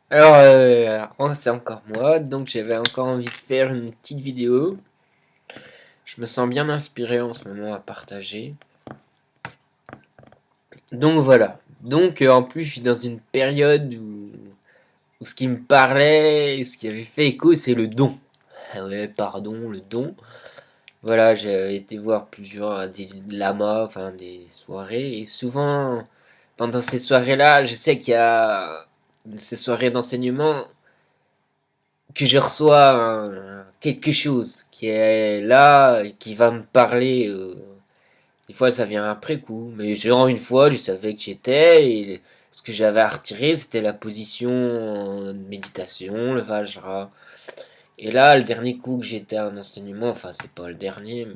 Alors, c'est encore moi, donc j'avais encore envie de faire une petite vidéo. Je me sens bien inspiré en ce moment à partager. Donc voilà. Donc en plus, je suis dans une période où ce qui me parlait, ce qui avait fait écho, c'est le don. Ah ouais, pardon, le don. Voilà, j'ai été voir plusieurs des lamas, enfin des soirées, et souvent, pendant ces soirées-là, je sais qu'il y a ces soirées d'enseignement que je reçois quelque chose qui est là, et qui va me parler. Des fois, ça vient après coup, mais genre une fois, je savais que j'étais et ce que j'avais à retirer, c'était la position de méditation, le Vajra. Et là, le dernier coup que j'étais en enseignement, enfin, c'est pas le dernier, mais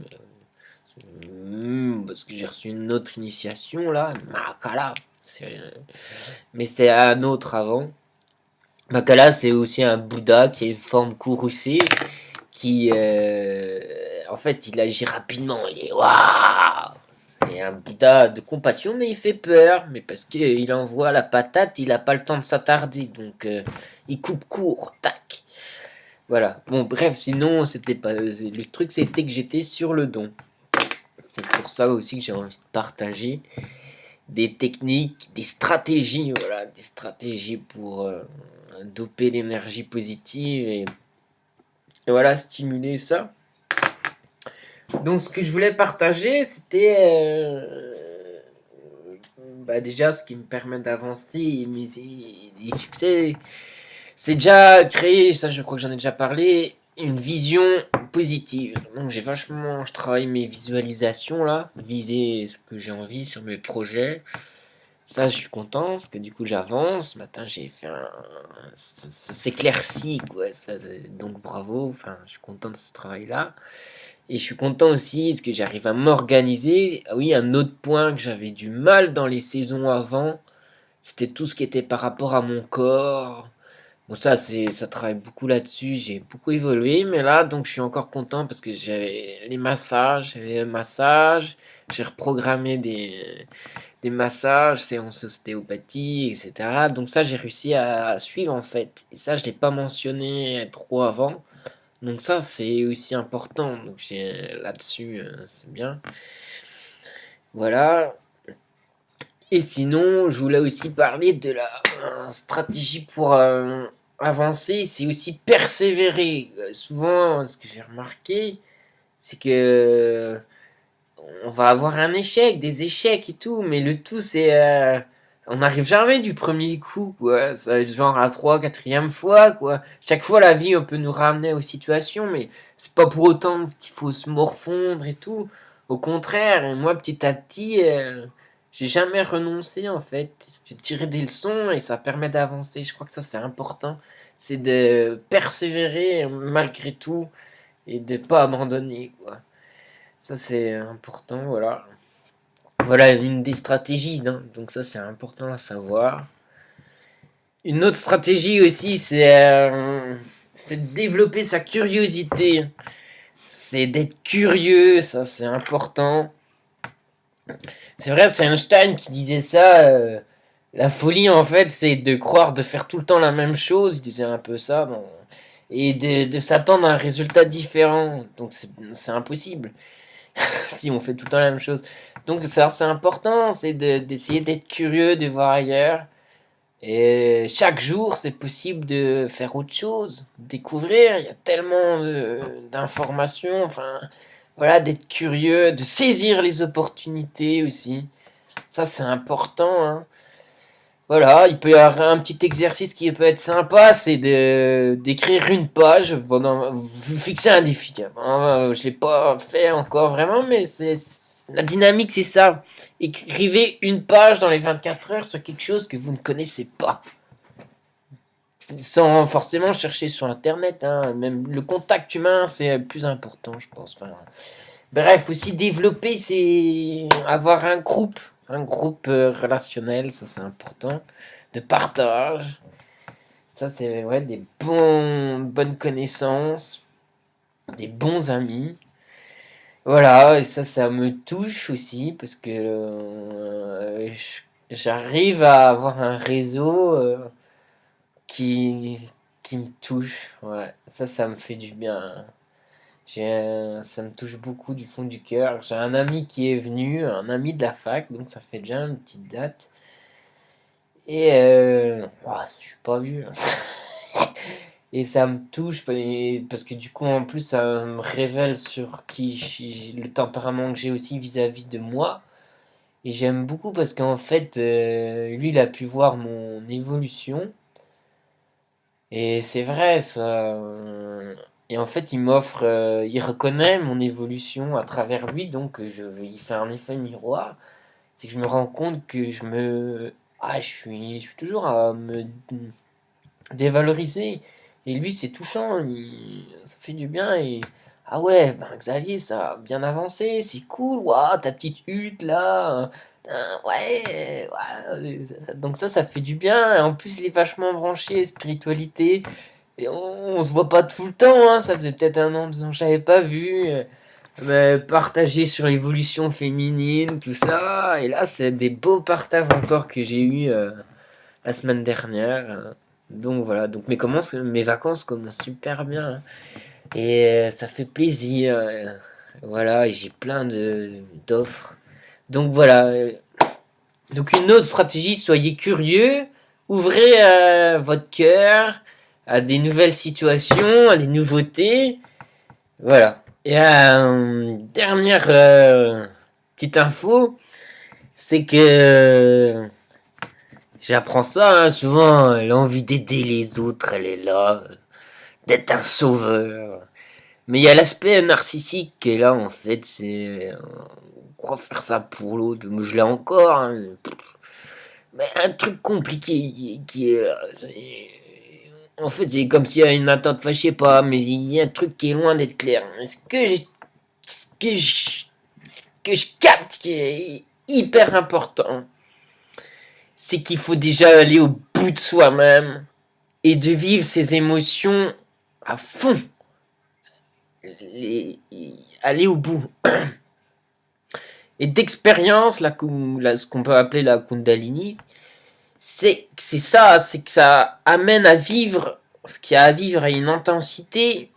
parce que j'ai reçu une autre initiation là, Makala. Mais c'est un autre avant. Makala, c'est aussi un Bouddha qui a une forme courroucée qui, en fait, il agit rapidement. Il est waouh. C'est un Bouddha de compassion, mais il fait peur. Mais parce qu'il envoie la patate, il a pas le temps de s'attarder, donc il coupe court, tac. Voilà. Bon, bref, sinon, c'était pas. Le truc, c'était que j'étais sur le don. C'est pour ça aussi que j'ai envie de partager des techniques, des stratégies, voilà, des stratégies pour doper l'énergie positive et voilà, stimuler ça. Donc, ce que je voulais partager, c'était déjà ce qui me permet d'avancer, mes succès. C'est déjà créé, ça je crois que j'en ai déjà parlé, une vision positive. Donc, je travaille mes visualisations là, viser ce que j'ai envie sur mes projets. Ça, je suis content parce que du coup, j'avance. Ce matin, j'ai fait un. Ça s'éclaircit, quoi. Donc, bravo. Enfin, je suis content de ce travail-là. Et je suis content aussi parce que j'arrive à m'organiser. Ah oui, un autre point que j'avais du mal dans les saisons avant, c'était tout ce qui était par rapport à mon corps. Bon, ça travaille beaucoup là-dessus. J'ai beaucoup évolué, mais là, donc, je suis encore content parce que j'avais un massage, j'ai reprogrammé des massages, séances ostéopathie, etc. Donc ça, j'ai réussi à suivre en fait. Et ça, je l'ai pas mentionné trop avant. Donc ça, c'est aussi important. Donc j'ai là-dessus, c'est bien. Voilà. Et sinon, je voulais aussi parler de la stratégie pour avancer. C'est aussi persévérer. Souvent, ce que j'ai remarqué, c'est que on va avoir un échec, des échecs et tout, mais le tout c'est on n'arrive jamais du premier coup, quoi. Ça va être genre la quatrième fois, quoi. Chaque fois la vie on peut nous ramener aux situations, mais c'est pas pour autant qu'il faut se morfondre et tout. Au contraire, et moi petit à petit, j'ai jamais renoncé en fait. J'ai tiré des leçons et ça permet d'avancer. Je crois que ça c'est important, c'est de persévérer malgré tout et de pas abandonner, quoi. Ça, c'est important, voilà. Voilà une des stratégies, hein. Donc ça, c'est important à savoir. Une autre stratégie aussi, c'est de développer sa curiosité. C'est d'être curieux, ça, c'est important. C'est vrai, c'est Einstein qui disait ça. La folie, en fait, c'est de croire de faire tout le temps la même chose. Il disait un peu ça. Bon, et de s'attendre à un résultat différent. Donc c'est impossible. Si on fait tout le temps la même chose. Donc ça c'est important, c'est d'essayer d'être curieux, de voir ailleurs. Et chaque jour, c'est possible de faire autre chose, découvrir. Il y a tellement d'informations. Enfin, voilà, d'être curieux, de saisir les opportunités aussi. Ça, c'est important, hein. Voilà, il peut y avoir un petit exercice qui peut être sympa, c'est de d'écrire une page pendant vous fixez un défi. Je l'ai pas fait encore vraiment, mais c'est la dynamique, c'est ça. Écrivez une page dans les 24 heures sur quelque chose que vous ne connaissez pas, sans forcément chercher sur internet, hein. Même le contact humain, c'est le plus important, je pense. Enfin, bref, aussi développer, c'est avoir un groupe relationnel, ça c'est important, de partage. Ça c'est ouais, bonnes connaissances, des bons amis. Voilà, et ça me touche aussi parce que j'arrive à avoir un réseau qui, qui me touche. Ouais, ça me fait du bien. Ça me touche beaucoup du fond du cœur. J'ai un ami qui est venu, un ami de la fac, donc ça fait déjà une petite date. Et ouah, je suis pas vieux, hein. Et ça me touche parce que du coup en plus ça me révèle sur le tempérament que j'ai aussi vis-à-vis de moi. Et j'aime beaucoup parce qu'en fait lui il a pu voir mon évolution. Et c'est vrai ça. Et en fait il m'offre, il reconnaît mon évolution à travers lui, donc il fait un effet miroir. C'est que je me rends compte que je suis toujours à me dévalorisé. Et lui, c'est touchant, ça fait du bien. Et ah ouais, ben Xavier, ça a bien avancé, c'est cool, waouh, ta petite hutte là. Ouais, ouais, donc ça fait du bien. Et en plus, il est vachement branché, spiritualité. Et on se voit pas tout le temps, hein. Ça faisait peut-être 1 an, 2 ans que j'avais pas vu. Partager sur l'évolution féminine, tout ça. Et là, c'est des beaux partages encore que j'ai eu la semaine dernière. Donc voilà, donc mes vacances commencent super bien, hein. Et ça fait plaisir. Voilà, et j'ai plein de d'offres. Donc voilà. Donc une autre stratégie, soyez curieux, ouvrez votre cœur à des nouvelles situations, à des nouveautés. Voilà. Et dernière petite info, c'est que j'apprends ça, hein, souvent, l'envie d'aider les autres, elle est là, d'être un sauveur. Mais il y a l'aspect narcissique qui est là, en fait, on croit faire ça pour l'autre, mais je l'ai encore, hein. Mais un truc compliqué qui est... En fait, c'est comme s'il y a une attente, enfin, je sais pas, mais il y a un truc qui est loin d'être clair. Ce que je capte qui est hyper important, c'est qu'il faut déjà aller au bout de soi-même et de vivre ses émotions à fond. Aller au bout. Et d'expérience, ce qu'on peut appeler la Kundalini, c'est ça, c'est que ça amène à vivre ce qu'il y a à vivre à une intensité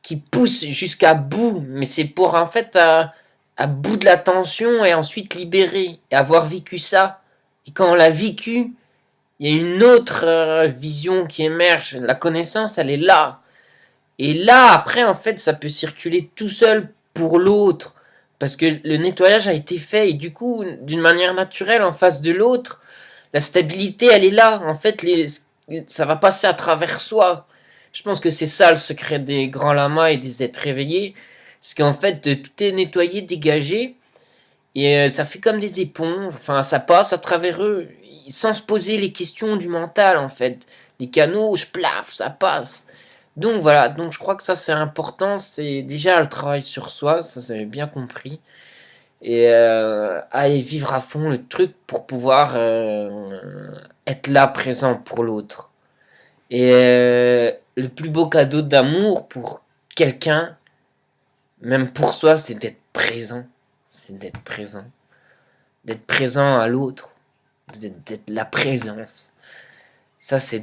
qui pousse jusqu'à bout, mais c'est pour en fait à bout de la tension et ensuite libérer et avoir vécu ça. Et quand on l'a vécu, il y a une autre vision qui émerge. La connaissance, elle est là. Et là, après, en fait, ça peut circuler tout seul pour l'autre. Parce que le nettoyage a été fait. Et du coup, d'une manière naturelle, en face de l'autre, la stabilité, elle est là. En fait, ça va passer à travers soi. Je pense que c'est ça le secret des grands lamas et des êtres réveillés. C'est qu'en fait, tout est nettoyé, dégagé. Et ça fait comme des éponges. Enfin, ça passe à travers eux. Sans se poser les questions du mental, en fait. Les canaux, je plaf, ça passe. Donc voilà, donc je crois que ça c'est important, c'est déjà le travail sur soi, ça j'avais bien compris, et aller vivre à fond le truc pour pouvoir être là présent pour l'autre. Et le plus beau cadeau d'amour pour quelqu'un, même pour soi, c'est d'être présent, c'est d'être présent à l'autre, d'être la présence. Ça c'est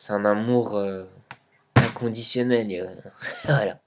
un amour inconditionnel, voilà.